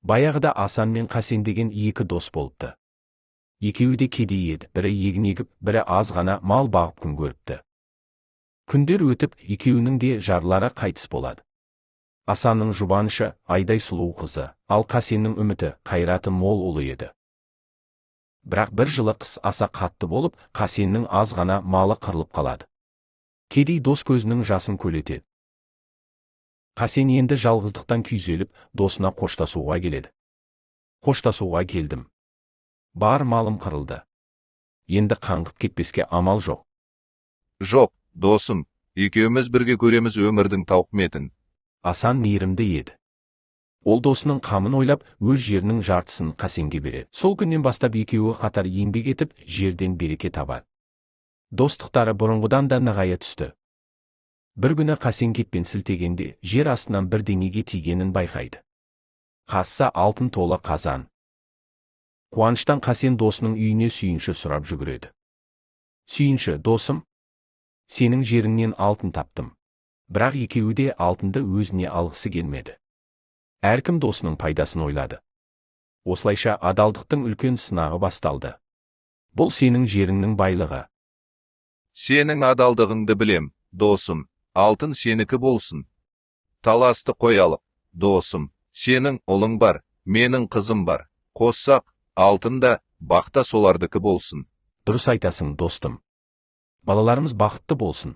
Баяғыда Асан мен Қасен деген екі дос болыпты. Екеуі де кедей еді, бірі егін егіп, бірі аз ғана мал бағып күн көріпті. Күндер өтіп, екеуінің де жарлары қайтыс болады. Асанның жұбанышы айдай сұлу қызы, ал Қасеннің үміті, қайраты мол ұлы еді. Бірақ бір жылы қыс аса қатты болып, Қасеннің аз ғана малы қырылып қалады. Кедей дос көзінің жасын көлетеді. Қасен енді жалғыздықтан күйзеліп, досына қоштасуға келеді. Қоштасуға келдім. Бар малым қырылды. Енді қаңғып кетпеске амал жоқ. Жоқ, досым, екеуміз бірге көреміз өмірдің тауқыметін. Асан мейірімді еді. Ол досының қамын ойлап, өз жерінің жартысын Қасенге береді. Сол күннен бастап екеуі қатар еңбек етіп, жерден береке табады. Достықтары бұрынғыдан да нығая түсті. Бір күні Қасен кетпен сілтегенде, жер астынан бірдеңеге тигенін байқайды. Қазса алтын толы қазан. Қуаныштан Қасен досының үйіне сүйінші сұрап жүгіреді. Сүйінші, досым, сенің жеріңнен алтын таптым. Бірақ екеуі де алтынды өзіне алғысы келмеді. Әркім досының пайдасын ойлады. Осылайша адалдықтың үлкен сынағы басталды. Бұл сенің жеріңнің байлығы. Сенің адалдығыңды білем, досым. Алтын сенікі болсын. Таласты қоялық, досым, сенің ұлың бар, менің қызым бар. Қоссақ, алтын да, бақта солардікі болсын. Дұрыс айтасың, достым. Балаларымыз бақытты болсын.